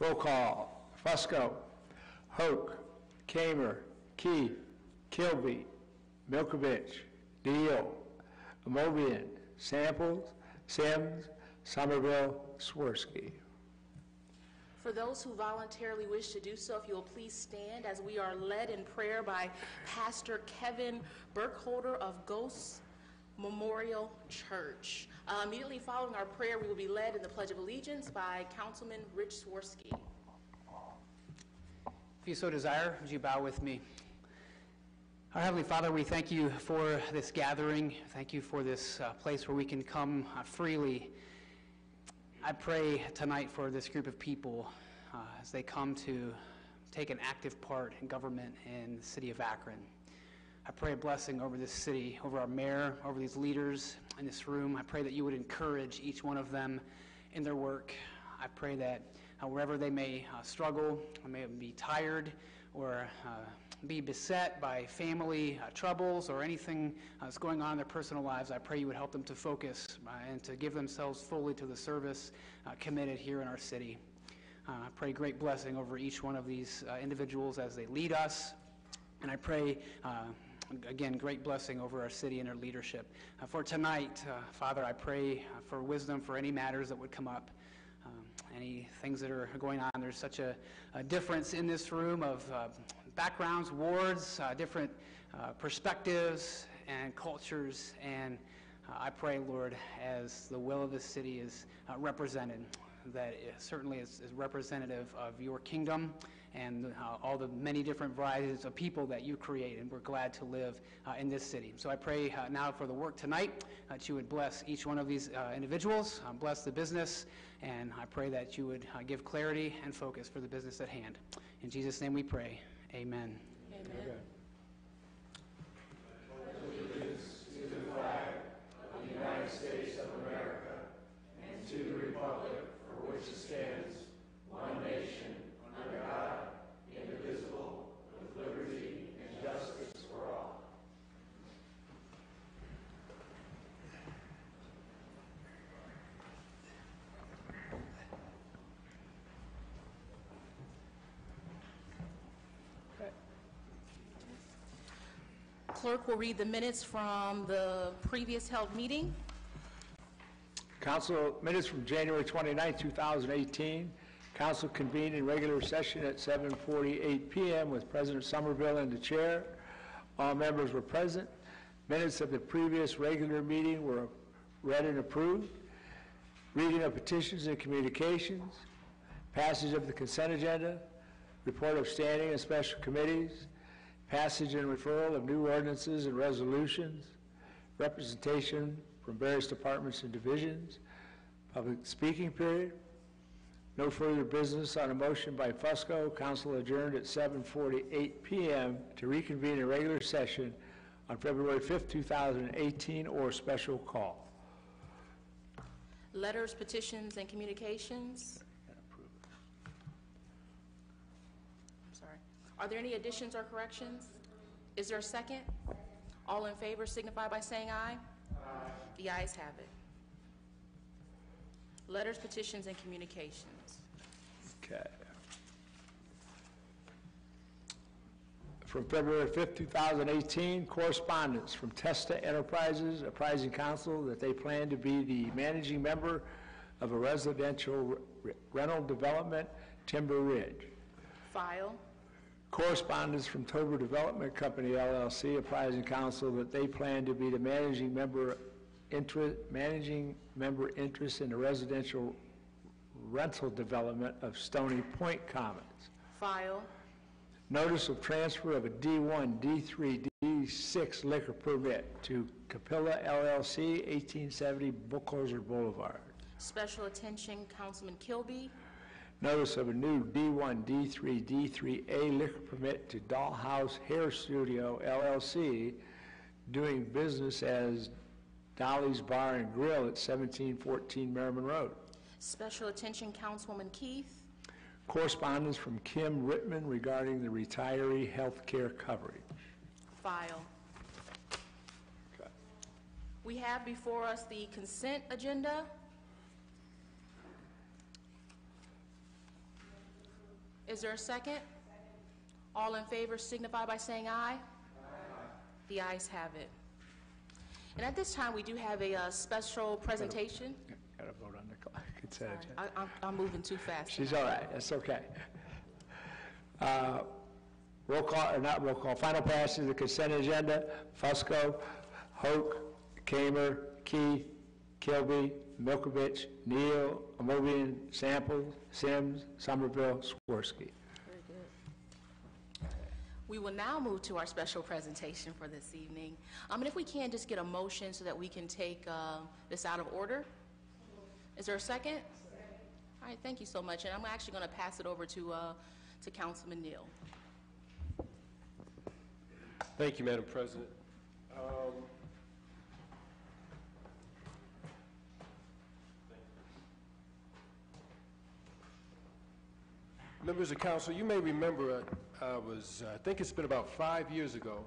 Roll call. Fusco, Hoke, Kamer, Keith, Kilby, Milkovich, Deal, Amobian, Samples, Sims, Somerville, Swirsky. For those who voluntarily wish to do so, if you will please stand as we are led in prayer by Pastor Kevin Burkholder of Ghost Memorial Church. Immediately following our prayer, we will be led in the Pledge of Allegiance by Councilman Rich Swirsky. If you so desire, would you bow with me? Our Heavenly Father, we thank you for this gathering. Thank you for this place where we can come freely. I pray tonight for this group of people as they come to take an active part in government in the city of Akron. I pray a blessing over this city, over our mayor, over these leaders in this room. I pray that you would encourage each one of them in their work. I pray that wherever they may struggle, or may be tired, or be beset by family troubles or anything that's going on in their personal lives, I pray you would help them to focus and to give themselves fully to the service committed here in our city. I pray great blessing over each one of these individuals as they lead us, and I pray again, great blessing over our city and our leadership. For tonight, Father, I pray for wisdom for any matters that would come up. Any things that are going on. There's such a difference in this room of backgrounds, wards, different perspectives and cultures, and I pray, Lord, as the will of this city is represented, that it certainly is representative of your kingdom and all the many different varieties of people that you create, and we're glad to live in this city. So I pray now for the work tonight that you would bless each one of these individuals, bless the business, and I pray that you would give clarity and focus for the business at hand. In Jesus' name we pray. Amen. Amen. Allegiance to the flag of the United States of America and to the republic for which it stands, one nation, under God, indivisible, with liberty and justice for all. Clerk will read the minutes from the previous held meeting. Council minutes from January 29, 2018. Council convened in regular session at 7:48 p.m. with President Somerville in the chair. All members were present. Minutes of the previous regular meeting were read and approved. Reading of petitions and communications. Passage of the consent agenda. Report of standing and special committees. Passage and referral of new ordinances and resolutions. Representation from various departments and divisions. Public speaking period. No further business on a motion by Fusco. Council adjourned at 7:48 p.m. to reconvene a regular session on February 5th, 2018, or special call. Letters, petitions, and communications. I'm sorry. Are there any additions or corrections? Is there a second? All in favor signify by saying aye. Aye. The ayes have it. Letters, petitions, and communications. Okay. From February 5th, 2018, correspondence from Testa Enterprises apprising council that they plan to be the managing member of a residential rental development, Timber Ridge. File. Correspondence from Tober Development Company, LLC, apprising council that they plan to be the managing member interest in the residential rental development of Stony Point Commons. File. Notice of transfer of a D1, D3, D6 liquor permit to Capilla, LLC, 1870 Buchholzer Boulevard. Special attention, Councilman Kilby. Notice of a new D1, D3, D3A liquor permit to Dollhouse Hair Studio, LLC, doing business as Dolly's Bar and Grill at 1714 Merriman Road. Special attention, Councilwoman Keith. Correspondence from Kim Rittman regarding the retiree health care coverage. File. Okay. We have before us the consent agenda. Is there a second? All in favor signify by saying aye. The ayes have it. And at this time, we do have a special presentation. Got to vote on the consent agenda. I'm moving too fast. She's all right, that's okay. Roll call, or not roll call, final passage of the consent agenda, Fusco, Hoke, Kamer, Key, Kilby, Milkovich, Neal, Amobian, Sample, Sims, Somerville, Swirsky. Very good. We will now move to our special presentation for this evening. And if we can, just get a motion so that we can take this out of order. Is there a second? All right, thank you so much. And I'm actually going to pass it over to Councilman Neal. Thank you, Madam President. Members of council, you may remember I think it's been about 5 years ago,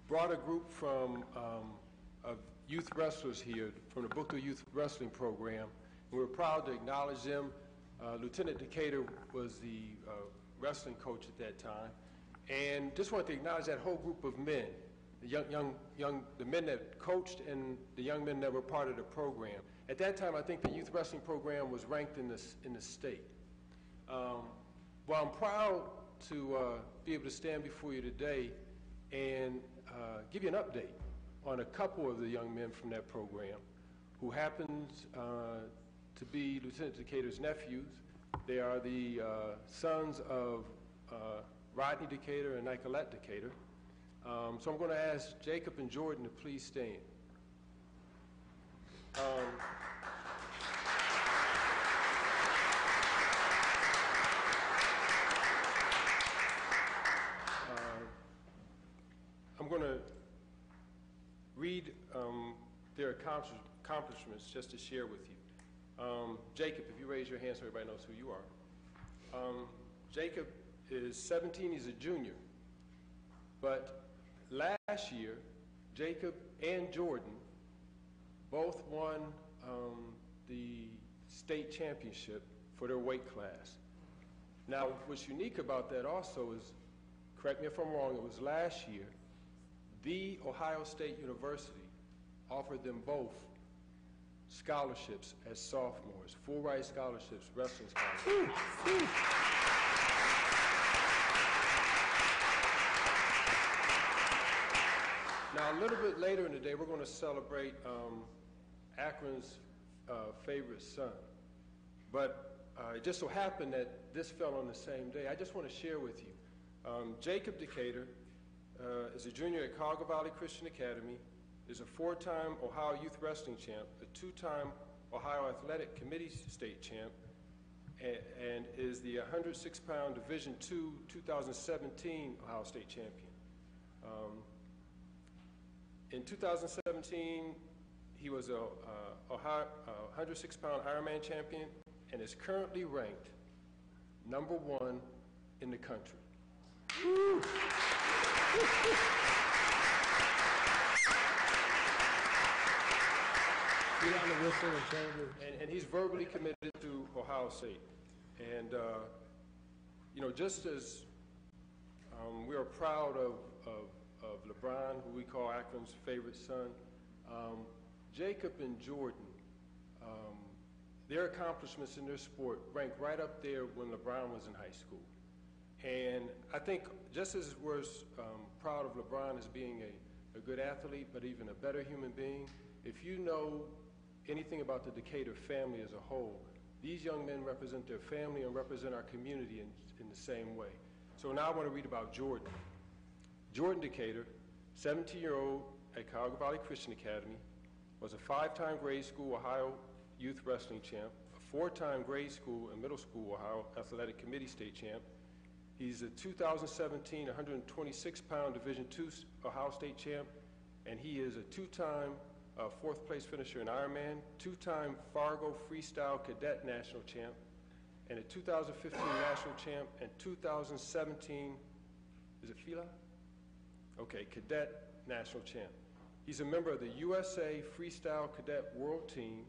brought a group of youth wrestlers here from the Booker Youth Wrestling Program. And we're proud to acknowledge them. Lieutenant Decatur was the wrestling coach at that time. And just want to acknowledge that whole group of men, the men that coached and the young men that were part of the program. At that time, I think the youth wrestling program was ranked in the state. Well, I'm proud to be able to stand before you today and give you an update on a couple of the young men from that program who happens to be Lieutenant Decatur's nephews. They are the sons of Rodney Decatur and Nicolette Decatur. So I'm going to ask Jacob and Jordan to please stand. I'm going to read their accomplishments just to share with you. Jacob, if you raise your hand so everybody knows who you are. Jacob is 17, he's a junior. But last year, Jacob and Jordan both won the state championship for their weight class. Now, what's unique about that also is, correct me if I'm wrong, it was last year, The Ohio State University offered them both scholarships as sophomores, full ride scholarships, wrestling scholarships. Now, a little bit later in the day, we're going to celebrate Akron's favorite son. But it just so happened that this fell on the same day. I just want to share with you. Jacob Decatur is a junior at Cuyahoga Valley Christian Academy, is a 4-time Ohio Youth Wrestling champ, a 2-time Ohio Athletic Committee state champ, and is the 106-pound Division II 2017 Ohio State champion. In 2017, he was a 106-pound Ironman champion and is currently ranked #1 in the country. Woo. And he's verbally committed to Ohio State. And, you know, just as we are proud of LeBron, who we call Akron's favorite son, Jacob and Jordan, their accomplishments in their sport rank right up there when LeBron was in high school. And I think just as we're proud of LeBron as being a good athlete, but even a better human being, if you know anything about the Decatur family as a whole, these young men represent their family and represent our community in the same way. So now I want to read about Jordan. Jordan Decatur, 17-year-old at Cuyahoga Valley Christian Academy, was a 5-time grade school Ohio Youth Wrestling champ, a 4-time grade school and middle school Ohio Athletic Committee state champ. He's a 2017 126-pound Division II Ohio State champ, and he is a 2-time 4th place finisher in Ironman, 2-time Fargo Freestyle Cadet National champ, and a 2015 National champ, and 2017, is it FILA? Okay, Cadet National champ. He's a member of the USA Freestyle Cadet World Team,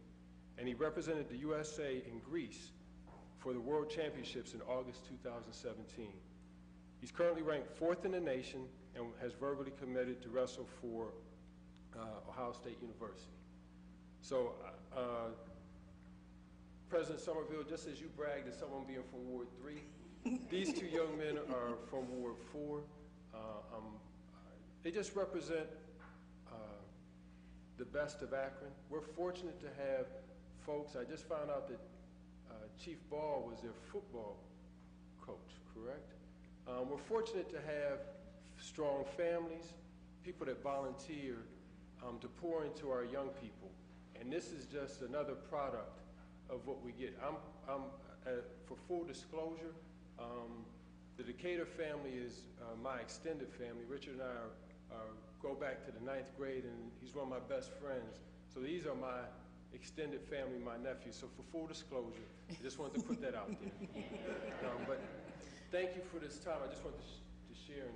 and he represented the USA in Greece for the World Championships in August 2017. He's currently ranked 4th in the nation and has verbally committed to wrestle for Ohio State University. So, President Somerville, just as you bragged of someone being from Ward 3, these two young men are from Ward 4. They just represent the best of Akron. We're fortunate to have folks. I just found out that Chief Ball was their football coach, correct? We're fortunate to have strong families, people that volunteer to pour into our young people. And this is just another product of what we get. For full disclosure, the Decatur family is my extended family. Richard and I go back to the 9th grade, and he's one of my best friends. So these are my extended family, my nephews. So for full disclosure, I just wanted to put that out there. But thank you for this time. I just wanted to share.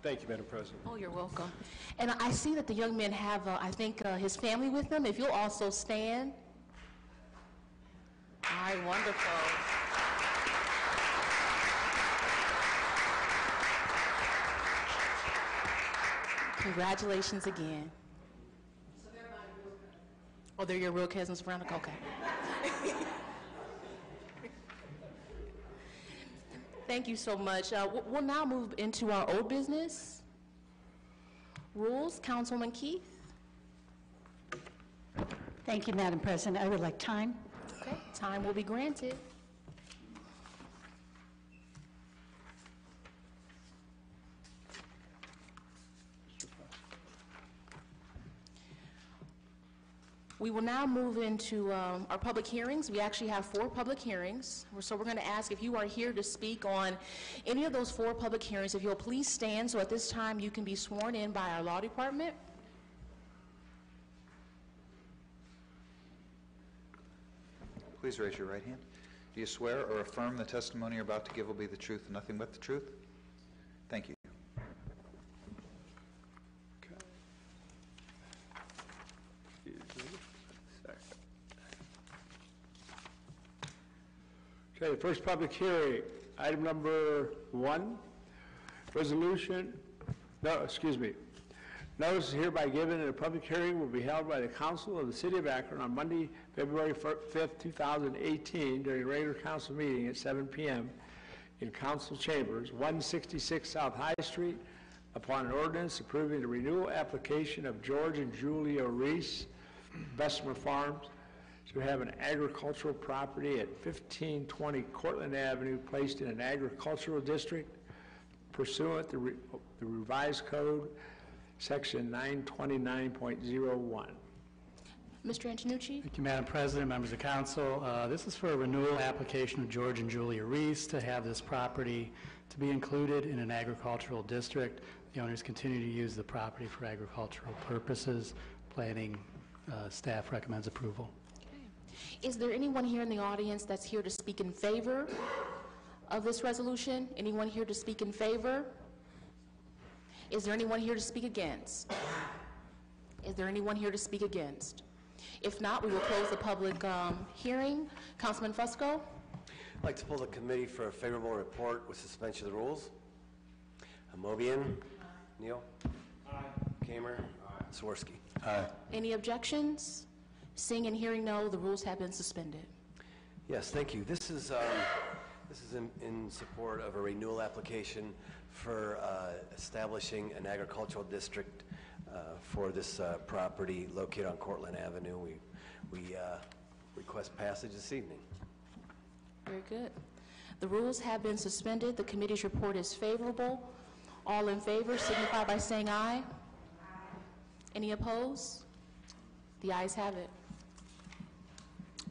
Thank you, Madam President. Oh, you're welcome. And I see that the young men have, I think, his family with them. If you'll also stand. All right, wonderful. Congratulations again. So they're my real cousins. Oh, they're your real cousins, Veronica? Okay. Thank you so much. We'll now move into our old business. Rules, Councilman Keith. Thank you, Madam President. I would like time. Okay, time will be granted. We will now move into our public hearings. We actually have 4 public hearings. So we're going to ask if you are here to speak on any of those 4 public hearings, if you'll please stand so at this time you can be sworn in by our law department. Please raise your right hand. Do you swear or affirm the testimony you're about to give will be the truth and nothing but the truth? Thank you. Okay, the first public hearing, item number 1, resolution, notice is hereby given that a public hearing will be held by the Council of the City of Akron on Monday, February 5th, 2018, during a regular council meeting at 7 p.m. in council chambers, 166 South High Street, upon an ordinance approving the renewal application of George and Julia Reese, Bessemer Farms, to have an agricultural property at 1520 Cortland Avenue placed in an agricultural district pursuant to the revised code, section 929.01. Mr. Antonucci? Thank you, Madam President, members of council. This is for a renewal application of George and Julia Reese to have this property to be included in an agricultural district. The owners continue to use the property for agricultural purposes. Planning staff recommends approval. Is there anyone here in the audience that's here to speak in favor of this resolution? Anyone here to speak in favor? Is there anyone here to speak against? Is there anyone here to speak against? If not, we will close the public hearing. Councilman Fusco? I'd like to pull the committee for a favorable report with suspension of the rules. Amobian? Neal? Aye. Kamer? Aye. Swirsky? Aye. Any objections? Seeing and hearing no, the rules have been suspended. Yes, thank you. This is in support of a renewal application for establishing an agricultural district for this property located on Cortland Avenue. We request passage this evening. Very good. The rules have been suspended. The committee's report is favorable. All in favor signify by saying aye. Any opposed? The ayes have it.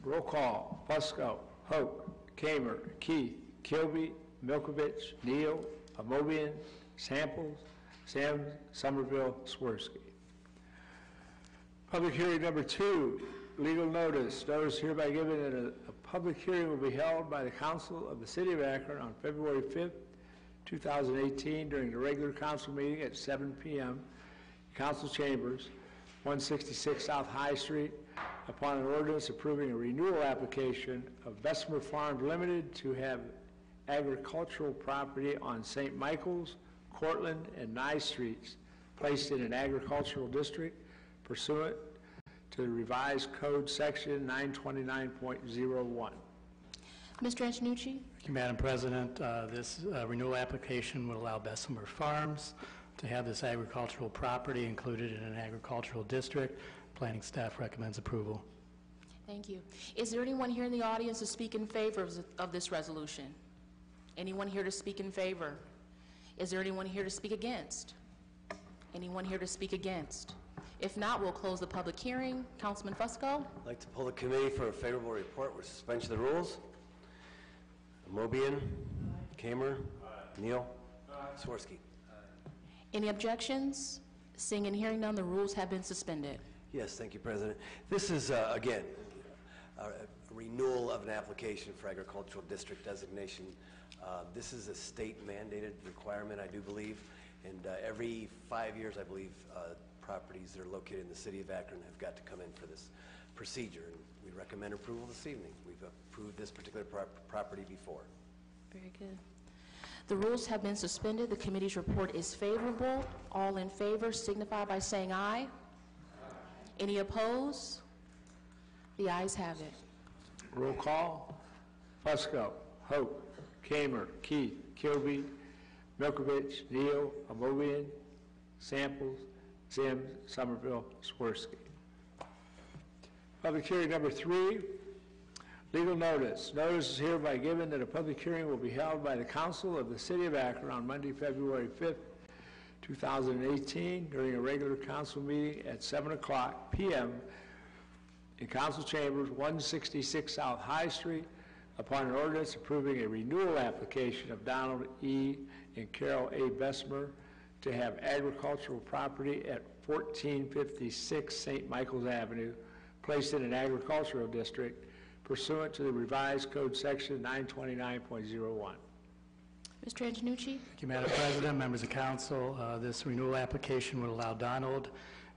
Roll call. Fusco, Hope, Kamer, Keith, Kilby, Milkovich, Neal, Amobian, Samples, Sims, Somerville, Swirsky. Public hearing number 2, legal notice. Notice hereby given that a public hearing will be held by the Council of the City of Akron on February 5th, 2018, during the regular council meeting at 7 p.m. Council Chambers, 166 South High Street, upon an ordinance approving a renewal application of Bessemer Farms Limited to have agricultural property on St. Michael's, Cortland, and Nye Streets placed in an agricultural district pursuant to the revised code section 929.01. Mr. Antonucci? Thank you, Madam President. This renewal application would allow Bessemer Farms to have this agricultural property included in an agricultural district. Planning staff recommends approval. Thank you. Is there anyone here in the audience to speak in favor of this resolution? Anyone here to speak in favor? Is there anyone here to speak against? Anyone here to speak against? If not, we'll close the public hearing. Councilman Fusco? I'd like to pull the committee for a favorable report with suspension of the rules. Mobian, Kamer, Neal, Swirsky. Any objections? Seeing and hearing none, the rules have been suspended. Yes, thank you, President. This is, again, a renewal of an application for agricultural district designation. This is a state-mandated requirement, I do believe, and every 5 years, I believe, properties that are located in the city of Akron have got to come in for this procedure, and we recommend approval this evening. We've approved this particular property before. Very good. The rules have been suspended. The committee's report is favorable. All in favor signify by saying aye. Any opposed? The ayes have it. Roll call. Fusco, Hope, Kamer, Keith, Kilby, Milkovich, Neal, Amobian, Samples, Sims, Somerville, Swirsky. Public hearing number 3, legal notice. Notice is hereby given that a public hearing will be held by the Council of the City of Akron on Monday, February 5th, 2018, during a regular council meeting at 7 p.m. in Council Chambers, 166 South High Street, upon an ordinance approving a renewal application of Donald E. and Carol A. Bessemer to have agricultural property at 1456 St. Michael's Avenue placed in an agricultural district pursuant to the revised code section 929.01. Mr. Antonucci? Thank you, Madam President, members of council. This renewal application would allow Donald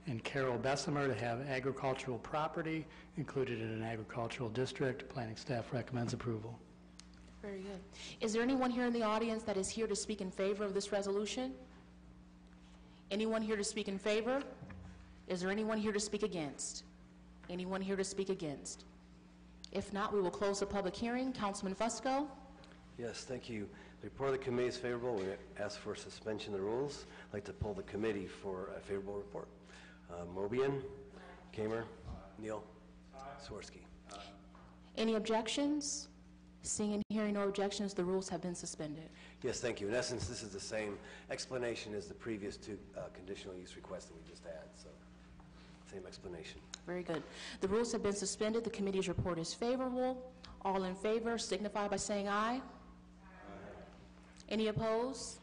and Carol Bessemer to have agricultural property included in an agricultural district. Planning staff recommends approval. Very good. Is there anyone here in the audience that is here to speak in favor of this resolution? Anyone here to speak in favor? Is there anyone here to speak against? Anyone here to speak against? If not, we will close the public hearing. Councilman Fusco? Yes, thank you. The report of the committee is favorable. We ask for suspension of the rules. I'd like to pull the committee for a favorable report. Mobian, Kamer, Neal, Swirsky. Any objections? Seeing and hearing no objections, the rules have been suspended. Yes, thank you. In essence, this is the same explanation as the previous two conditional use requests that we just had, so same explanation. Very good. The rules have been suspended. The committee's report is favorable. All in favor signify by saying aye. Any opposed?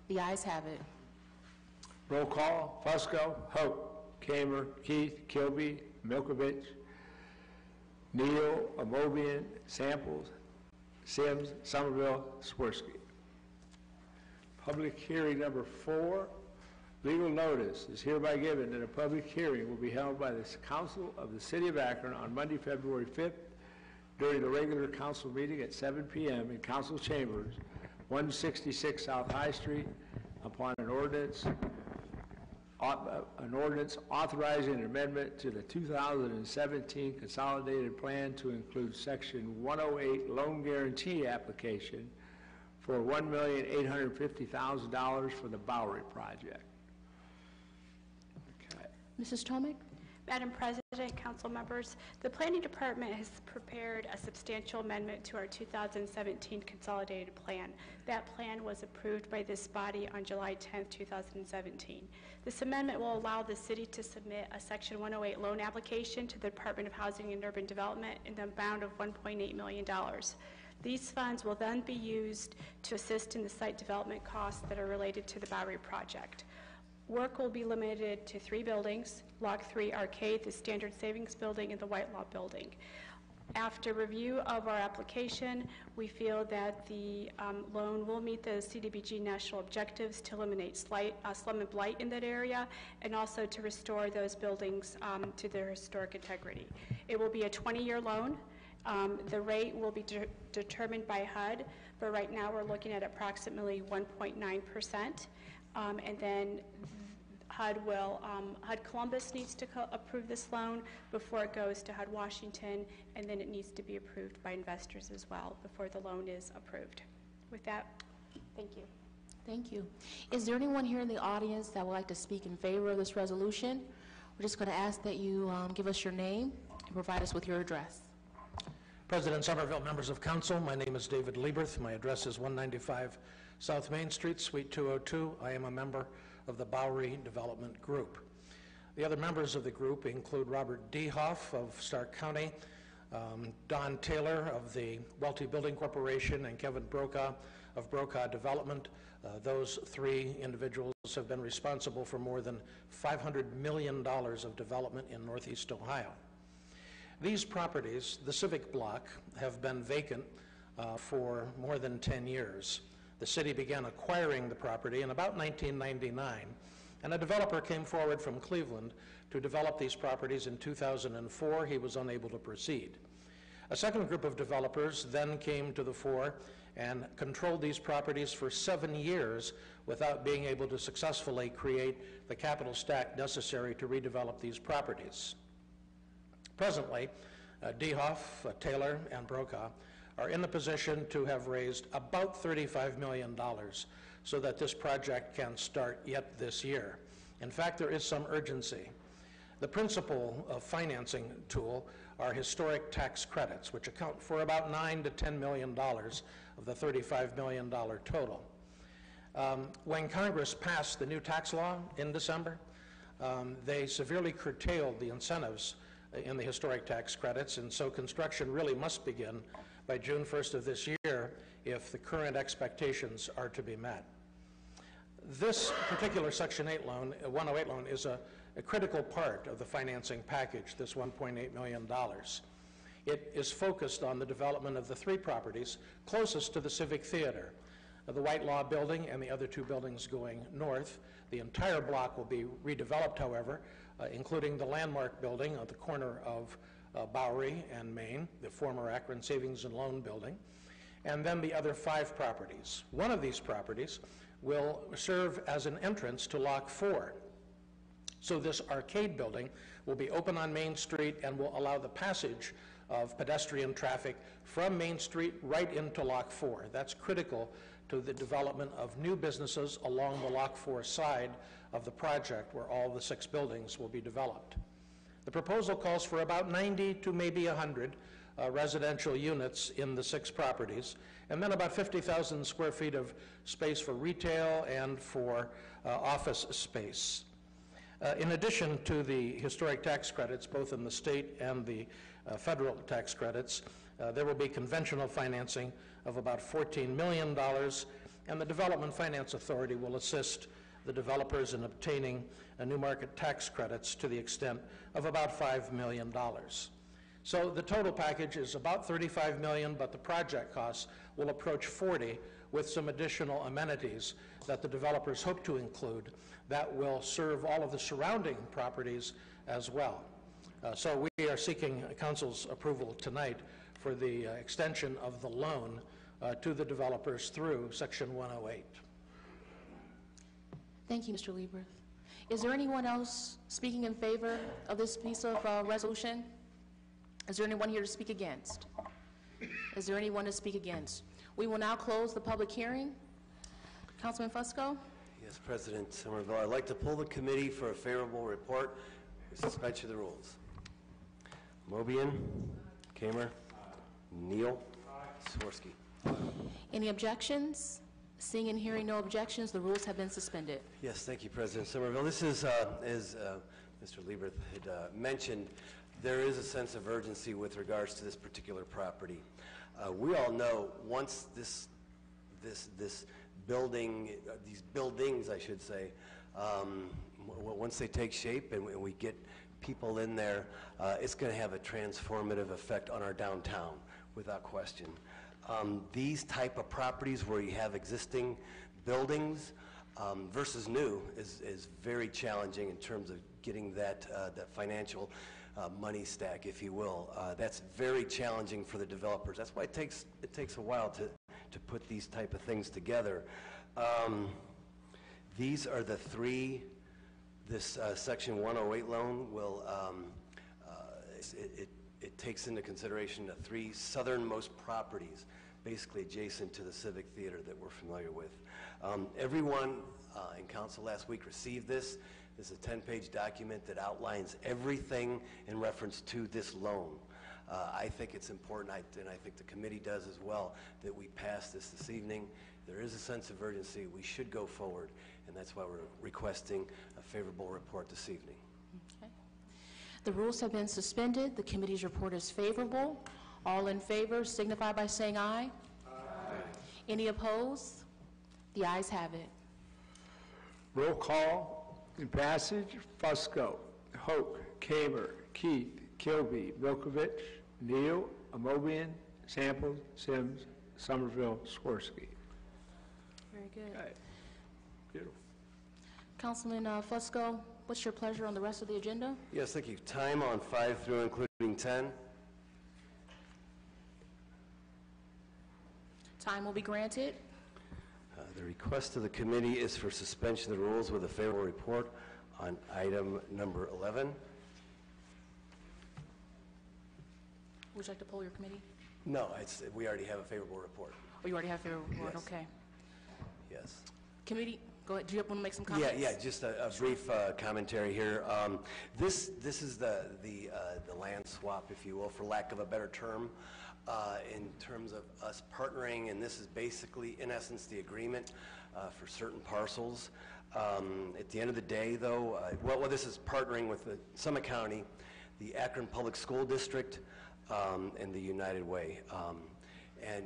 The ayes have it. Roll call. Fusco, Hope, Kamer, Keith, Kilby, Milkovich, Neal, Amobian, Samples, Sims, Somerville, Swirsky. Public hearing number 4, legal notice is hereby given that a public hearing will be held by the Council of the City of Akron on Monday, February 5th, during the regular council meeting at 7 p.m. in Council Chambers, 166 South High Street, upon an ordinance authorizing an amendment to the 2017 Consolidated Plan to include Section 108 Loan Guarantee Application for $1,850,000 for the Bowery Project. Okay. Mrs. Tomic? Madam President, council members, the Planning Department has prepared a substantial amendment to our 2017 consolidated plan. That plan was approved by this body on July 10, 2017. This amendment will allow the city to submit a Section 108 loan application to the Department of Housing and Urban Development in the amount of $1.8 million. These funds will then be used to assist in the site development costs that are related to the Bowery project. Work will be limited to 3 buildings: Block 3 Arcade, the Standard Savings Building, and the White Law Building. After review of our application, we feel that the loan will meet the CDBG national objectives to eliminate slum and blight in that area, and also to restore those buildings to their historic integrity. It will be a 20-year loan. The rate will be determined by HUD, but right now we're looking at approximately 1.9%. And then HUD Columbus needs to approve this loan before it goes to HUD Washington, and then it needs to be approved by investors as well before the loan is approved. With that, thank you. Thank you. Is there anyone here in the audience that would like to speak in favor of this resolution? We're just going to ask that you give us your name and provide us with your address. President Somerville, members of council, my name is David Lieberth. My address is 195 South Main Street, Suite 202. I am a member of the Bowery Development Group. The other members of the group include Robert Dehoff of Stark County, Don Taylor of the Welty Building Corporation, and Kevin Brokaw of Brokaw Development. Those 3 individuals have been responsible for more than $500 million of development in Northeast Ohio. These properties, the Civic Block, have been vacant for more than 10 years. The city began acquiring the property in about 1999, and a developer came forward from Cleveland to develop these properties in 2004. He was unable to proceed. A second group of developers then came to the fore and controlled these properties for 7 years without being able to successfully create the capital stack necessary to redevelop these properties. Presently, Dehoff, Taylor, and Brokaw are in the position to have raised about $35 million so that this project can start yet this year. In fact, there is some urgency. The principal financing tool are historic tax credits, which account for about $9 to $10 million of the $35 million total. When Congress passed the new tax law in December, they severely curtailed the incentives in the historic tax credits, and so construction really must begin by June 1st of this year if the current expectations are to be met. This particular Section 8 loan, 108 loan, is a critical part of the financing package, this $1.8 million. It is focused on the development of the 3 properties closest to the Civic Theater, the White Law Building and the other 2 buildings going north. The entire block will be redeveloped, however, including the Landmark Building at the corner of Bowery and Main, the former Akron Savings and Loan Building, and then the other 5 properties. One of these properties will serve as an entrance to Lock 4. So this arcade building will be open on Main Street and will allow the passage of pedestrian traffic from Main Street right into Lock 4. That's critical to the development of new businesses along the Lock 4 side of the project where all the 6 buildings will be developed. The proposal calls for about 90 to maybe 100 residential units in the 6 properties, and then about 50,000 square feet of space for retail and for office space. In addition to the historic tax credits, both in the state and the federal tax credits, there will be conventional financing of about $14 million, and the Development Finance Authority will assist the developers in obtaining new market tax credits to the extent of about $5 million. So the total package is about $35 million, but the project costs will approach $40 with some additional amenities that the developers hope to include that will serve all of the surrounding properties as well. So we are seeking council's approval tonight for the extension of the loan to the developers through Section 108. Thank you, Mr. Lieberth. Is there anyone else speaking in favor of this piece of resolution? Is there anyone here to speak against? Is there anyone to speak against? We will now close the public hearing. Councilman Fusco? Yes, President Somerville, I'd like to pull the committee for a favorable report Suspension of the rules. Mobian. Kamer. Neal. Swirsky. Any objections? Seeing and hearing no objections, the rules have been suspended. Yes, thank you, President Somerville. This is, as Mr. Lieberth had mentioned, there is a sense of urgency with regards to this particular property. We all know once this building, these buildings, I should say, once they take shape and we get people in there, it's going to have a transformative effect on our downtown, without question. These type of properties where you have existing buildings versus new is very challenging in terms of getting that financial money stack, if you will. That's very challenging for the developers. That's why it takes a while to put these type of things together. These are the three. This Section 108 loan will it takes into consideration the three southernmost properties, basically adjacent to the Civic Theater that we're familiar with. Everyone in council last week received this. This is a 10-page document that outlines everything in reference to this loan. I think it's important, and I think the committee does as well, that we pass this evening. There is a sense of urgency. We should go forward, and that's why we're requesting a favorable report this evening. Okay. The rules have been suspended. The committee's report is favorable. All in favor signify by saying aye. Aye. Any opposed? The ayes have it. Roll call in passage. Fusco, Hoke, Kamer, Keith, Kilby, Milkovich, Neal, Amobian, Sample, Sims, Somerville, Swirsky. Very good. Okay. Beautiful. Councilman Fusco, what's your pleasure on the rest of the agenda? Yes, thank you. Time on 5 through including 10. Time will be granted. The request of the committee is for suspension of the rules with a favorable report on item number 11. Would you like to poll your committee? No, we already have a favorable report. Oh, you already have a favorable report? Yes. Okay. Yes. Committee, go ahead. Do you want to make some comments? Yeah, just a brief commentary here. This is the land swap, if you will, for lack of a better term, in terms of us partnering, and this is basically, in essence, the agreement for certain parcels. At the end of the day, though, well, this is partnering with the Summit County, the Akron Public School District, and the United Way. And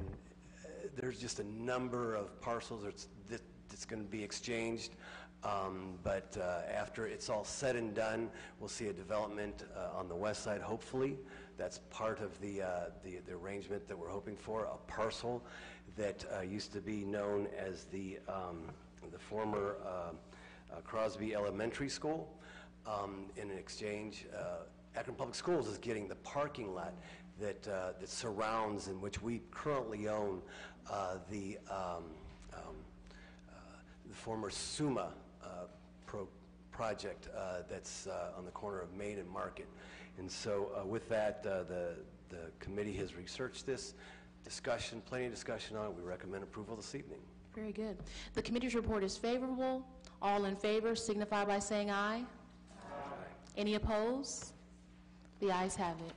there's just a number of parcels that's going to be exchanged, but after it's all said and done, we'll see a development on the west side, hopefully. That's part of the arrangement that we're hoping for, a parcel that used to be known as the former Crosby Elementary School. In exchange, Akron Public Schools is getting the parking lot that surrounds, in which we currently own the former SUMA project that's on the corner of Main and Market. And so with that, the committee has researched this, plenty of discussion on it. We recommend approval this evening. Very good. The committee's report is favorable. All in favor signify by saying aye. Aye. Any opposed? The ayes have it.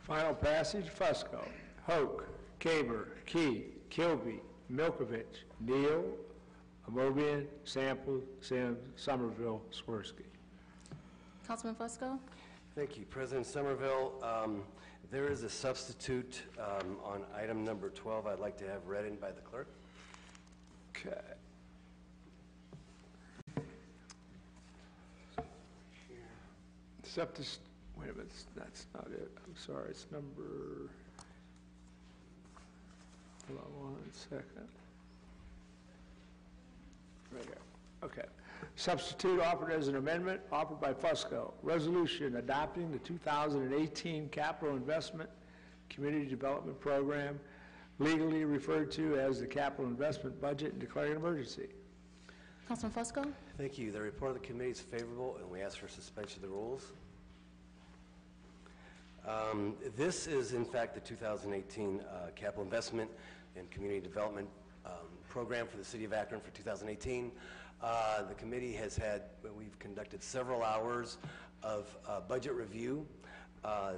Final passage. Fusco, Hoke, Kamer, Keith, Kilby, Milkovich, Neal, Amobian, Sample, Sims, Somerville, Swirsky. Councilman Fusco? Thank you, President Somerville. There is a substitute on item number 12 I'd like to have read in by the clerk. Okay. Wait a minute, that's not it. I'm sorry, it's number, hold on 1 second. Right here. Okay. Substitute offered as an amendment, offered by Fusco. Resolution adopting the 2018 Capital Investment Community Development Program, legally referred to as the Capital Investment Budget, and declaring an emergency. Councilman Fusco? Thank you. The report of the committee is favorable, and we ask for suspension of the rules. This is, in fact, the 2018 Capital Investment and Community Development program for the City of Akron for 2018. The committee we've conducted several hours of budget review.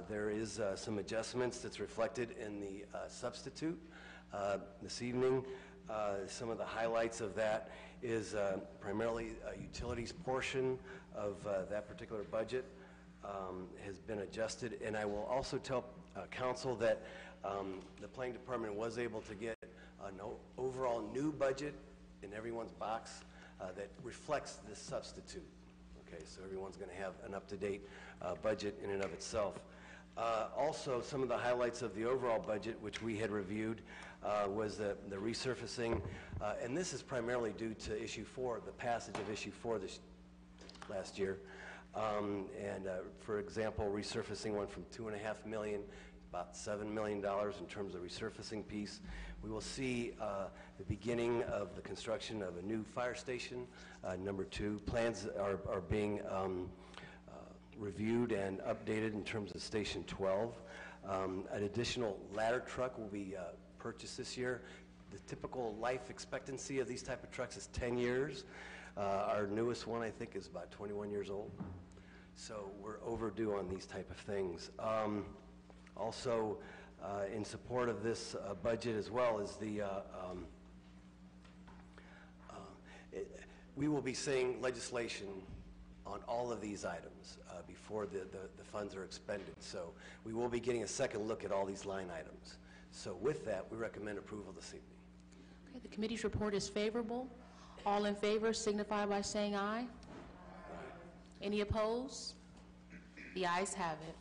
There is some adjustments that's reflected in the substitute this evening. Some of the highlights of that is primarily a utilities portion of that particular budget has been adjusted. And I will also tell council that the planning department was able to get an overall new budget in everyone's box that reflects this substitute. Okay, so everyone's going to have an up-to-date budget in and of itself. Also, some of the highlights of the overall budget, which we had reviewed, was the resurfacing, and this is primarily due to issue 4, the passage of issue 4 last year. For example, resurfacing went from $2.5 million to about $7 million in terms of resurfacing piece. We will see the beginning of the construction of a new fire station, number 2. Plans are being reviewed and updated in terms of Station 12. An additional ladder truck will be purchased this year. The typical life expectancy of these type of trucks is 10 years. Our newest one, I think, is about 21 years old. So we're overdue on these type of things. Also, in support of this budget as well as we will be seeing legislation on all of these items before the funds are expended. So we will be getting a second look at all these line items. So with that, we recommend approval this evening. Okay, the committee's report is favorable. All in favor signify by saying aye. Any opposed? The ayes have it.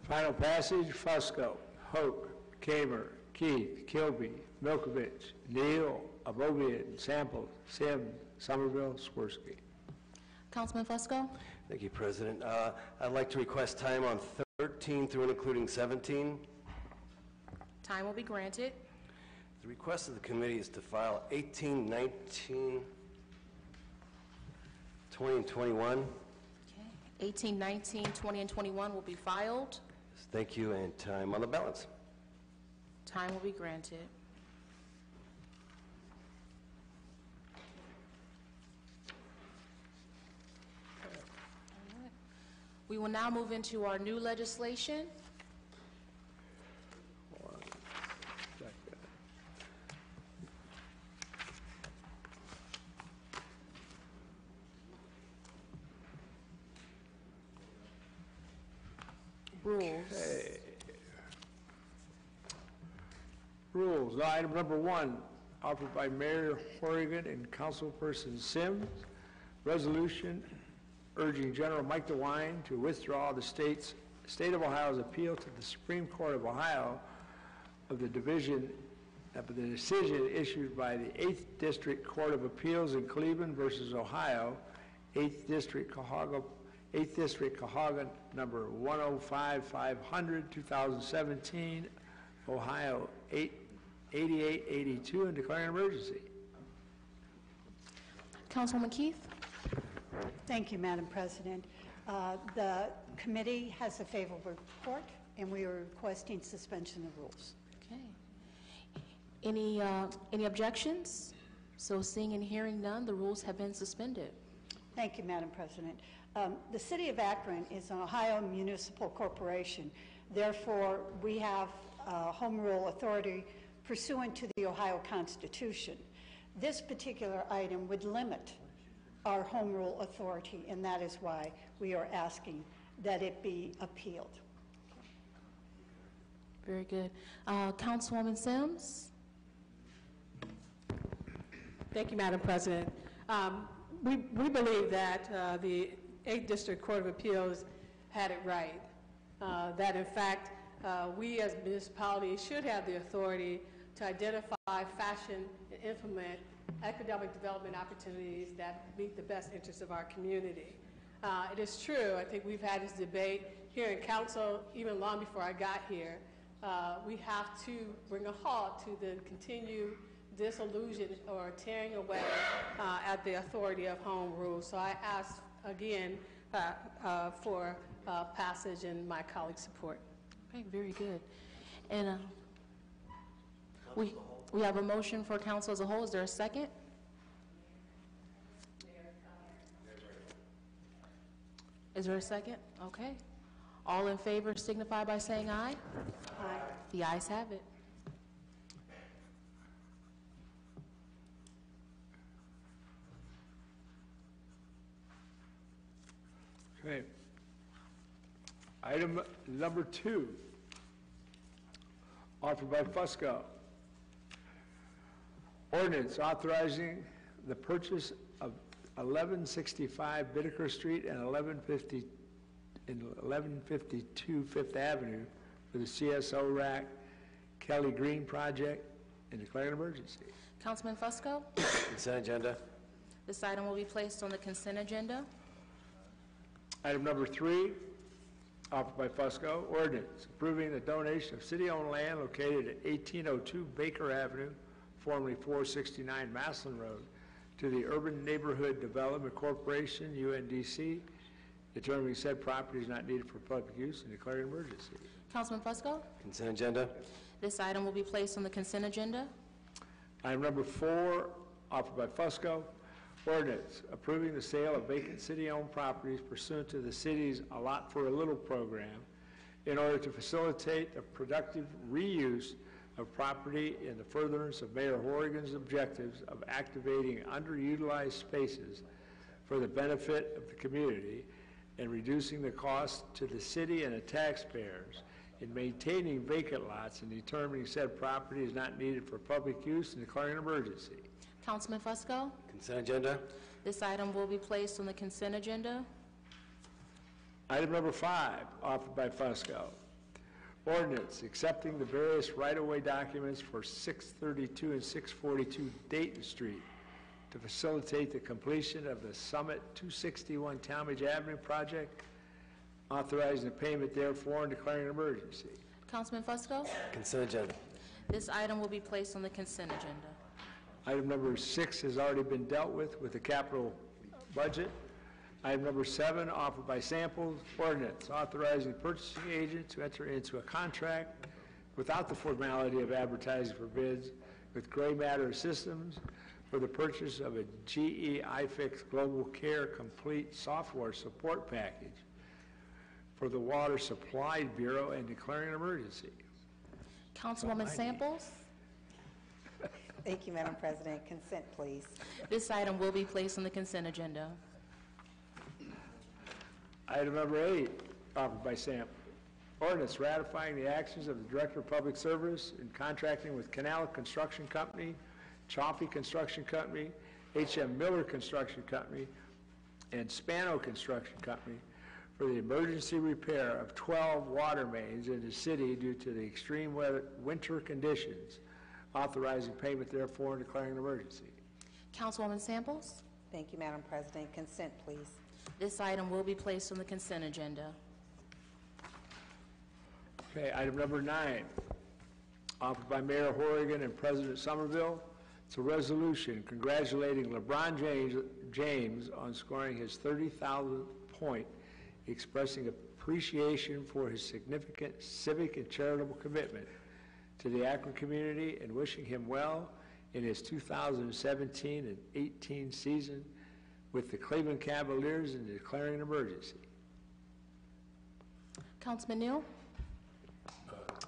Final passage, Fusco, Hoke, Kamer, Keith, Kilby, Milkovich, Neal, Abovian, Sample, Sims, Somerville, Swirsky. Councilman Fusco? Thank you, President. I'd like to request time on 13 through and including 17. Time will be granted. The request of the committee is to file 18, 19, 20, and 21. Okay. 18, 19, 20, and 21 will be filed. Thank you, and time on the balance. Time will be granted. We will now move into our new legislation. Rules. Okay. Rules. Item number 1, offered by Mayor Horrigan and Councilperson Sims, resolution urging General Mike DeWine to withdraw the State of Ohio's appeal to the Supreme Court of Ohio of the decision issued by the 8th District Court of Appeals in Cleveland versus Ohio, 8th District Cahoga number 105500, 2017, Ohio 8882, and declaring an emergency. Councilwoman Keith? Thank you, Madam President. The committee has a favorable report, and we are requesting suspension of rules. Okay. Any objections? So seeing and hearing none, the rules have been suspended. Thank you, Madam President. The City of Akron is an Ohio municipal corporation. Therefore, we have home rule authority pursuant to the Ohio Constitution. This particular item would limit our home rule authority, and that is why we are asking that it be appealed. Very good. Councilwoman Sims? Thank you, Madam President. We believe that the 8th District Court of Appeals had it right, that in fact we as municipalities should have the authority to identify, fashion, and implement economic development opportunities that meet the best interests of our community. It is true, I think we've had this debate here in council even long before I got here. We have to bring a halt to the continued disillusion or tearing away at the authority of home rule. So I ask again for passage and my colleagues' support. Okay, very good. And We have a motion for council as a whole. Is there a second? Is there a second? Okay. All in favor signify by saying aye. Aye. The ayes have it. Okay. Item number 2, offered by Fusco. Ordinance authorizing the purchase of 1165 Bittaker Street and 1152 Fifth Avenue for the CSO RAC Kelly Green project and declaring an emergency. Councilman Fusco? Consent agenda. This item will be placed on the consent agenda. Item number 3, offered by Fusco, ordinance approving the donation of city-owned land located at 1802 Baker Avenue, formerly 469 Maslin Road, to the Urban Neighborhood Development Corporation, UNDC, determining said property is not needed for public use and declaring an emergency. Councilman Fusco? Consent agenda. This item will be placed on the consent agenda. Item number 4, offered by Fusco, ordinance approving the sale of vacant city-owned properties pursuant to the city's A Lot for a Little program in order to facilitate the productive reuse of property in the furtherance of Mayor Horrigan's objectives of activating underutilized spaces for the benefit of the community and reducing the cost to the city and the taxpayers in maintaining vacant lots and determining said property is not needed for public use and declaring an emergency. Councilman Fusco? Consent agenda. This item will be placed on the consent agenda. Item number 5, offered by Fusco. Ordinance accepting the various right-of-way documents for 632 and 642 Dayton Street to facilitate the completion of the Summit 261 Talmadge Avenue project, authorizing the payment therefore and declaring an emergency. Councilman Fusco? Consent agenda. This item will be placed on the consent agenda. Item number 6 has already been dealt with the capital budget. Item number 7, offered by Samples, ordinance authorizing the purchasing agent to enter into a contract without the formality of advertising for bids with Gray Matter Systems for the purchase of a GE iFix Global Care Complete software support package for the Water Supply Bureau and declaring an emergency. Councilwoman Samples? Thank you, Madam President. Consent, please. This item will be placed on the consent agenda. Item number 8, offered by Samples. Ordinance ratifying the actions of the Director of Public Service in contracting with Canal Construction Company, Chaffee Construction Company, H.M. Miller Construction Company, and Spano Construction Company for the emergency repair of 12 water mains in the city due to the extreme winter conditions, authorizing payment therefore and declaring an emergency. Councilwoman Samples? Thank you, Madam President. Consent, please. This item will be placed on the consent agenda. Okay, item number 9, offered by Mayor Horrigan and President Somerville. It's a resolution congratulating LeBron James on scoring his 30,000th point, expressing appreciation for his significant civic and charitable commitment to the Akron community and wishing him well in his 2017 and 18 season with the Cleveland Cavaliers and declaring an emergency. Councilman Neal?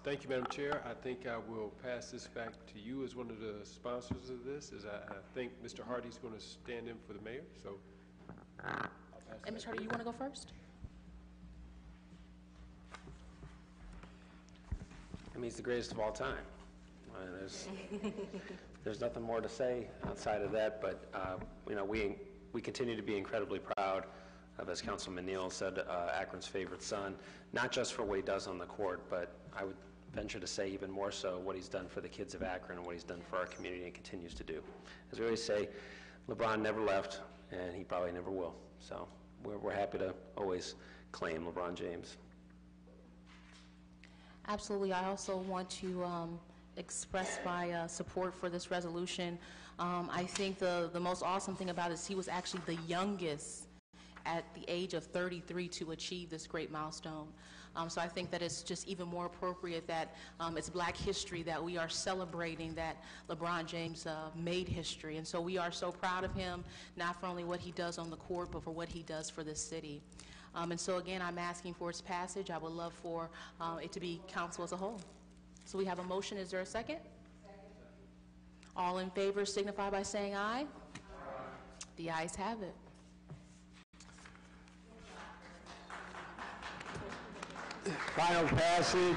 Thank you, Madam Chair. I think I will pass this back to you as one of the sponsors of this, as I think Mr. Hardy's going to stand in for the mayor, so. And Ms. Hardy, you want to go first? I mean, he's the greatest of all time. There's nothing more to say outside of that, but you know, we continue to be incredibly proud of, as Councilman Neal said, Akron's favorite son, not just for what he does on the court, but I would venture to say even more so what he's done for the kids of Akron and what he's done for our community and continues to do. As we always say, LeBron never left, and he probably never will. So we're happy to always claim LeBron James. Absolutely. I also want to express my support for this resolution. I think the most awesome thing about it is he was actually the youngest at the age of 33 to achieve this great milestone. So I think that it's just even more appropriate that it's Black history that we are celebrating that LeBron James made history. And so we are so proud of him, not for only what he does on the court, but for what he does for this city. And so again, I'm asking for its passage. I would love for it to be council as a whole. So we have a motion. Is there a second? All in favor signify by saying aye. The ayes have it. Final passage.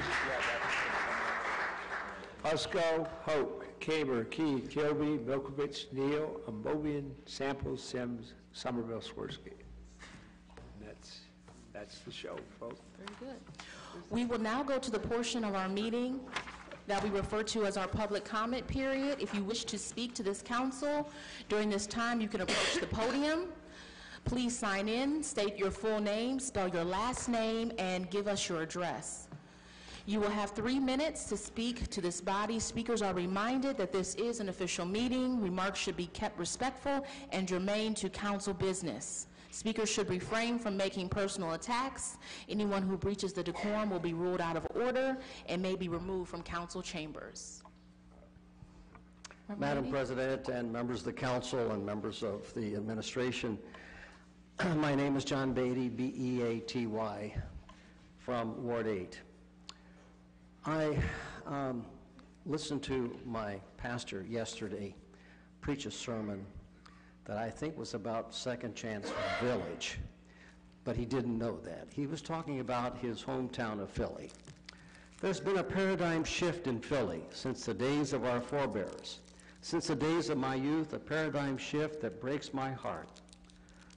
Husko, Hoke, Kaber, Key, Kilby, Milkovich, Neal, Amobian, Samples, Sims, Somerville, Swirsky. That's the show, folks. Very good. We will now go to the portion of our meeting that we refer to as our public comment period. If you wish to speak to this council during this time, you can approach the podium. Please sign in, state your full name, spell your last name, and give us your address. You will have 3 minutes to speak to this body. Speakers are reminded that this is an official meeting. Remarks should be kept respectful and germane to council business. Speakers should refrain from making personal attacks. Anyone who breaches the decorum will be ruled out of order and may be removed from council chambers. Madam President and members of the council and members of the administration, my name is John Beatty, B-E-A-T-Y, from Ward 8. I listened to my pastor yesterday preach a sermon that I think was about Second Chance Village, but he didn't know that. He was talking about his hometown of Philly. There's been a paradigm shift in Philly since the days of our forebears. Since the days of my youth, a paradigm shift that breaks my heart.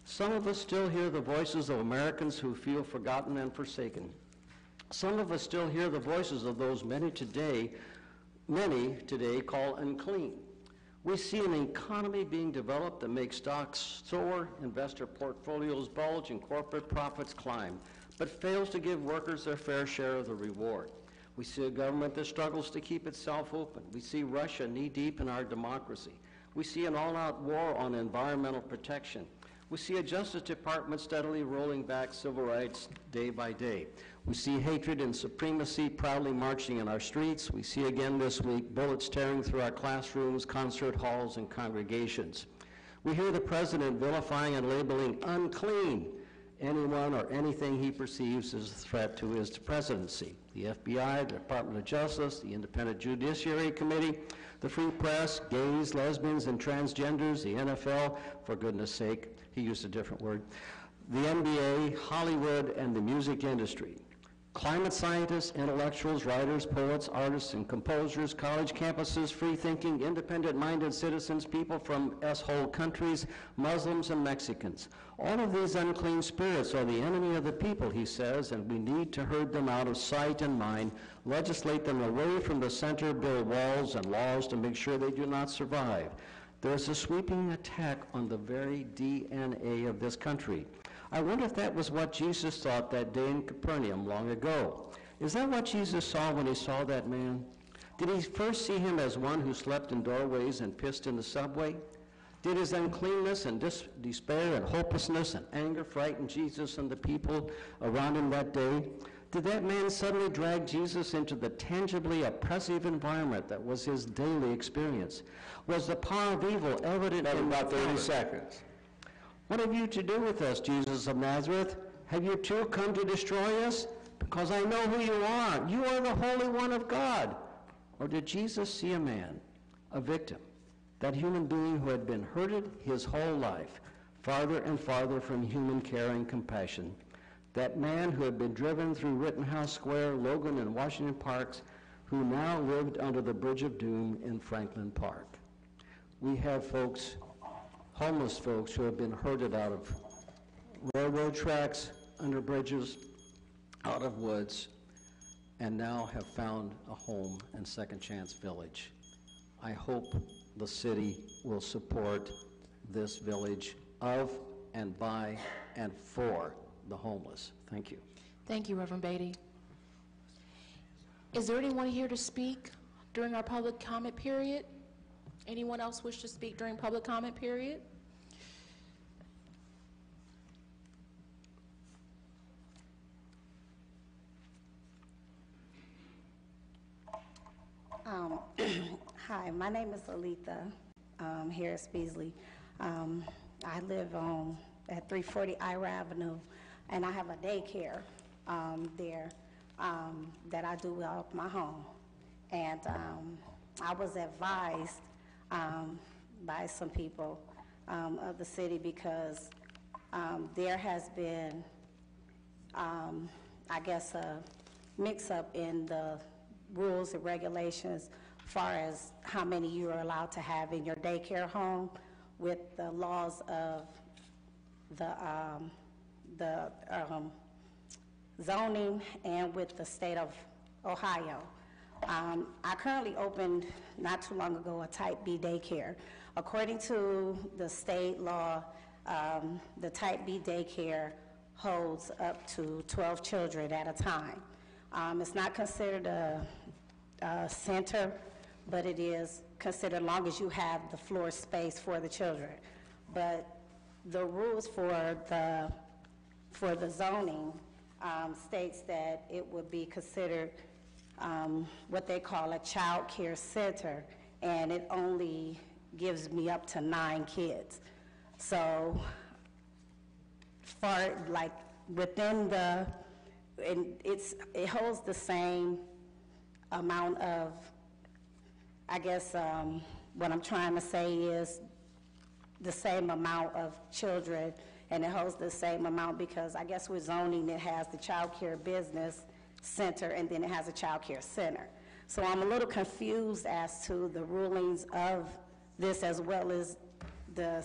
Some of us still hear the voices of Americans who feel forgotten and forsaken. Some of us still hear the voices of those many today call unclean. We see an economy being developed that makes stocks soar, investor portfolios bulge, and corporate profits climb, but fails to give workers their fair share of the reward. We see a government that struggles to keep itself open. We see Russia knee-deep in our democracy. We see an all-out war on environmental protection. We see a Justice Department steadily rolling back civil rights day by day. We see hatred and supremacy proudly marching in our streets. We see again this week bullets tearing through our classrooms, concert halls, and congregations. We hear the president vilifying and labeling unclean anyone or anything he perceives as a threat to his presidency. The FBI, the Department of Justice, the Independent Judiciary Committee, the Free Press, gays, lesbians, and transgenders, the NFL, for goodness sake, he used a different word, the NBA, Hollywood, and the music industry. Climate scientists, intellectuals, writers, poets, artists, and composers, college campuses, free-thinking, independent-minded citizens, people from S-whole countries, Muslims and Mexicans. All of these unclean spirits are the enemy of the people, he says, and we need to herd them out of sight and mind, legislate them away from the center, build walls and laws to make sure they do not survive. There's a sweeping attack on the very DNA of this country. I wonder if that was what Jesus thought that day in Capernaum long ago. Is that what Jesus saw when he saw that man? Did he first see him as one who slept in doorways and pissed in the subway? Did his uncleanness and despair and hopelessness and anger frighten Jesus and the people around him that day? Did that man suddenly drag Jesus into the tangibly oppressive environment that was his daily experience? Was the power of evil evident in about 30 seconds. What have you to do with us, Jesus of Nazareth? Have you too come to destroy us? Because I know who you are. You are the Holy One of God. Or did Jesus see a man, a victim, that human being who had been hurted his whole life, farther and farther from human care and compassion? That man who had been driven through Rittenhouse Square, Logan, and Washington Parks, who now lived under the Bridge of Doom in Franklin Park. We have folks, homeless folks, who have been herded out of railroad tracks, under bridges, out of woods, and now have found a home in Second Chance Village. I hope the city will support this village of and by and for the homeless. Thank you. Thank you, Reverend Beatty. Is there anyone here to speak during our public comment period? Anyone else wish to speak during public comment period? Hi, my name is Aletha Harris Beasley. I live at 340 Ira Avenue, and I have a daycare there that I do out of my home. And I was advised by some people of the city because there has been, I guess, a mix-up in the rules and regulations as far as how many you are allowed to have in your daycare home with the laws of the zoning and with the state of Ohio. I currently opened, not too long ago, a Type B daycare. According to the state law, the Type B daycare holds up to 12 children at a time. It's not considered a center, but it is considered as long as you have the floor space for the children. But the rules for the zoning states that it would be considered what they call a child care center, and it only gives me up to 9 kids. So, for like within the, and it holds the same amount of, I guess what I'm trying to say is the same amount of children, and it holds the same amount because I guess with zoning it has the child care business center and then it has a child care center. So I'm a little confused as to the rulings of this as well as the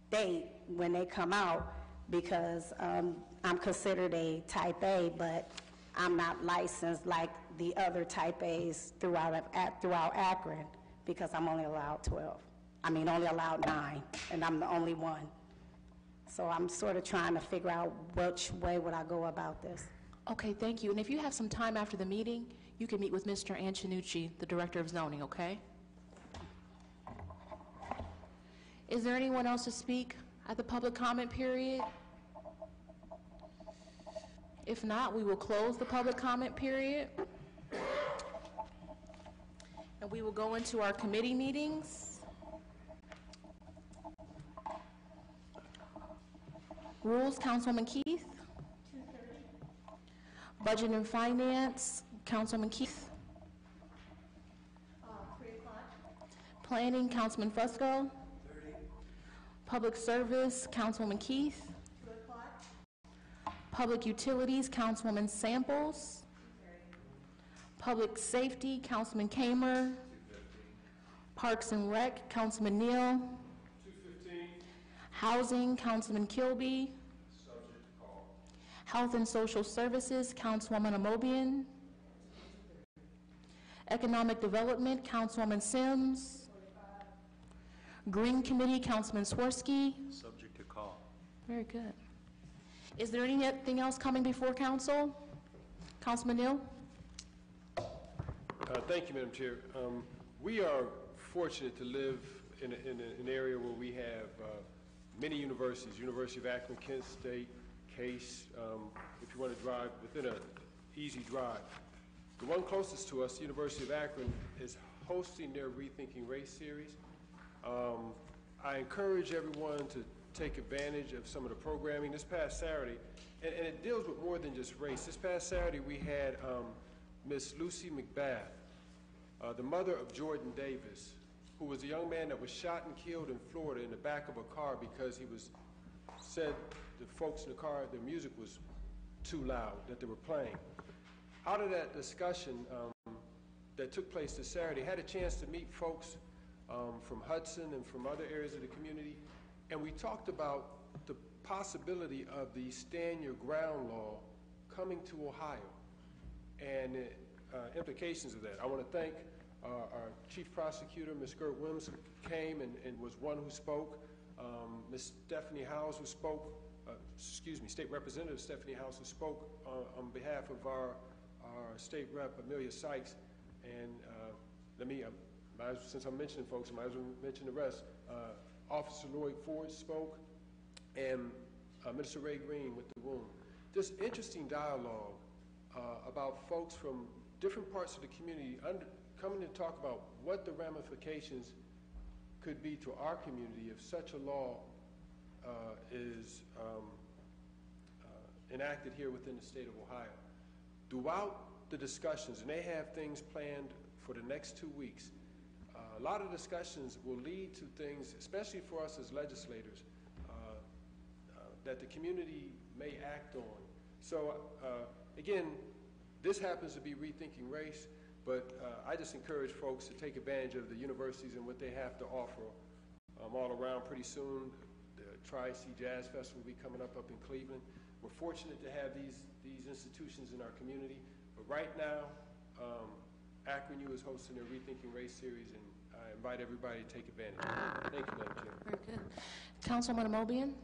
state when they come out, because I'm considered a Type A, but I'm not licensed like the other Type A's throughout Akron because I'm only allowed 12. I mean, only allowed 9, and I'm the only one. So I'm sort of trying to figure out which way would I go about this. Okay, thank you. And if you have some time after the meeting, you can meet with Mr. Antonucci, the Director of Zoning, okay? Is there anyone else to speak at the public comment period? If not, we will close the public comment period. And we will go into our committee meetings. Rules, Councilwoman Keith. 2:30. Budget and Finance, Councilwoman Keith. 3:00. Planning, Councilman Fusco. 30. Public Service, Councilwoman Keith. 2:00. Public Utilities, Councilwoman Samples. 2:30. Public Safety, Councilman Kamer. 2:15. Parks and Rec, Councilman Neal. 2:15. Housing, Councilman Kilby. Subject to call. Health and Social Services, Councilwoman Amobian. Economic Development, Councilwoman Sims. 45. Green Committee, Councilman Swirsky. Subject to call. Very good. Is there anything else coming before council? Councilman Neal? Thank you, Madam Chair. We are fortunate to live in an area where we have many universities, University of Akron, Kent State, Case, if you want to drive within an easy drive. The one closest to us, the University of Akron, is hosting their Rethinking Race series. I encourage everyone to take advantage of some of the programming. This past Saturday, and it deals with more than just race. This past Saturday, we had Miss Lucy McBath, the mother of Jordan Davis, who was a young man that was shot and killed in Florida in the back of a car because he said the folks in the car, their music was too loud that they were playing. Out of that discussion that took place this Saturday, I had a chance to meet folks from Hudson and from other areas of the community, and we talked about the possibility of the Stand Your Ground law coming to Ohio and implications of that. I want to thank our Chief Prosecutor, Ms. Gert Wims, who came and was one who spoke, Ms. Stephanie Howes, who spoke, State Representative Stephanie Howes, who spoke on behalf of our State Rep, Amelia Sykes, and since I'm mentioning folks, I might as well mention the rest. Officer Lloyd Ford spoke, and Minister Ray Green with the wound. Just interesting dialogue about folks from different parts of the community coming to talk about what the ramifications could be to our community if such a law is enacted here within the state of Ohio. Throughout the discussions, and they have things planned for the next 2 weeks, a lot of discussions will lead to things, especially for us as legislators, that the community may act on. So again, this happens to be Rethinking Race, but I just encourage folks to take advantage of the universities and what they have to offer all around. Pretty soon, the Tri-C Jazz Festival will be coming up in Cleveland. We're fortunate to have these institutions in our community, but right now, Akron U is hosting their Rethinking Race series, and I invite everybody to take advantage. Thank you, Madam Chair. Very good. Councilman Amobian?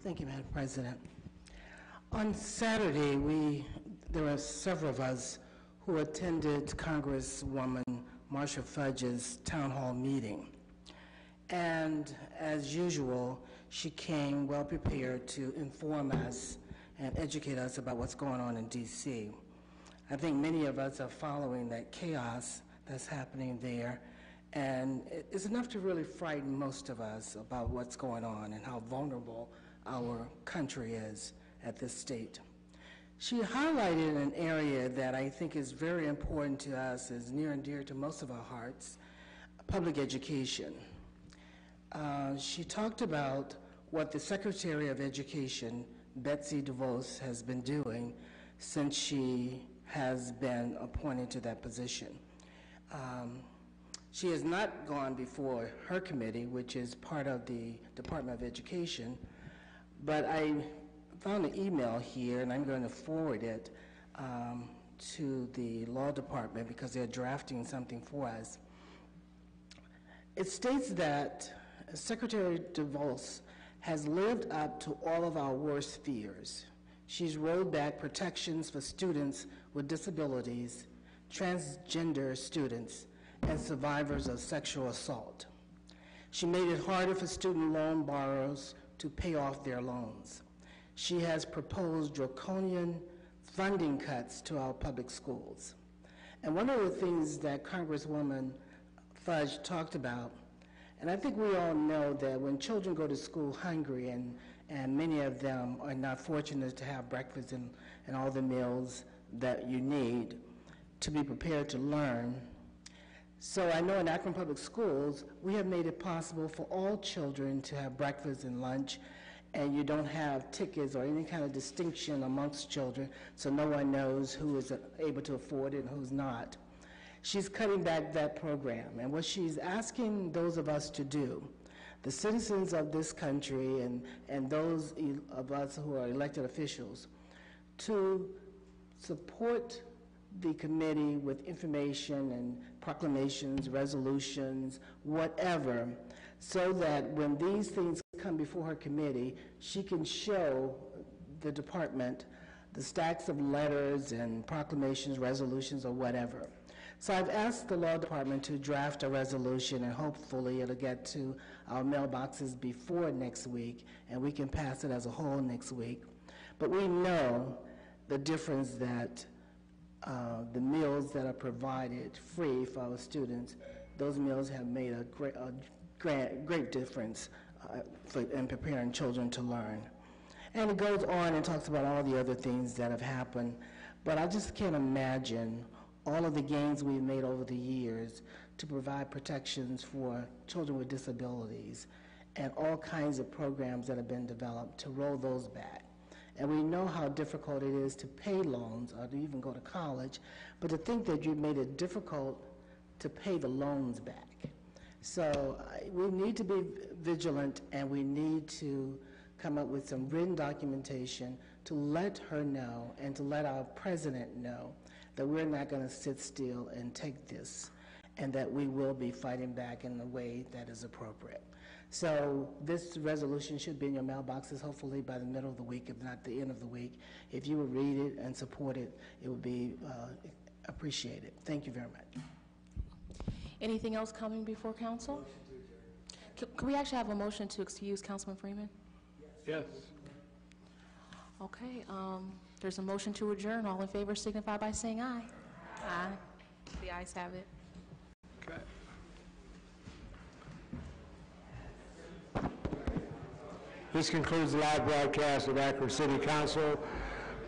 Thank you, Madam President. On Saturday, there were several of us who attended Congresswoman Marsha Fudge's town hall meeting. And as usual, she came well prepared to inform us and educate us about what's going on in D.C. I think many of us are following that chaos that's happening there, and it's enough to really frighten most of us about what's going on and how vulnerable our country is at this state. She highlighted an area that I think is very important to us, is near and dear to most of our hearts, public education. She talked about what the Secretary of Education, Betsy DeVos, has been doing since she has been appointed to that position. She has not gone before her committee, which is part of the Department of Education, but I found an email here, and I'm going to forward it to the law department because they're drafting something for us. It states that Secretary DeVos has lived up to all of our worst fears. She's rolled back protections for students with disabilities, transgender students, and survivors of sexual assault. She made it harder for student loan borrowers to pay off their loans. She has proposed draconian funding cuts to our public schools. And one of the things that Congresswoman Fudge talked about, and I think we all know that when children go to school hungry, and many of them are not fortunate to have breakfast and all the meals that you need to be prepared to learn. So I know in Akron Public Schools, we have made it possible for all children to have breakfast and lunch, and you don't have tickets or any kind of distinction amongst children, so no one knows who is able to afford it and who's not. She's cutting back that program, and what she's asking those of us to do, the citizens of this country and those of us who are elected officials, to support the committee with information and proclamations, resolutions, whatever, so that when these things come before her committee, she can show the department the stacks of letters and proclamations, resolutions, or whatever. So I've asked the law department to draft a resolution, and hopefully it'll get to our mailboxes before next week, and we can pass it as a whole next week. But we know the difference that the meals that are provided free for our students, those meals have made a great difference in preparing children to learn. And it goes on and talks about all the other things that have happened, but I just can't imagine all of the gains we've made over the years to provide protections for children with disabilities and all kinds of programs that have been developed to roll those back. And we know how difficult it is to pay loans or to even go to college, but to think that you've made it difficult to pay the loans back. So we need to be vigilant, and we need to come up with some written documentation to let her know and to let our president know that we're not going to sit still and take this, and that we will be fighting back in the way that is appropriate. So this resolution should be in your mailboxes hopefully by the middle of the week, if not the end of the week. If you would read it and support it, it would be appreciated. Thank you very much. Anything else coming before council? Can we actually have a motion to excuse Councilman Freeman? Yes. Okay. There's a motion to adjourn. All in favor signify by saying aye. Aye. The ayes have it. Okay. This concludes the live broadcast of Akron City Council.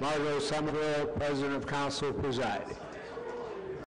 Margot Somerville, President of Council, presiding.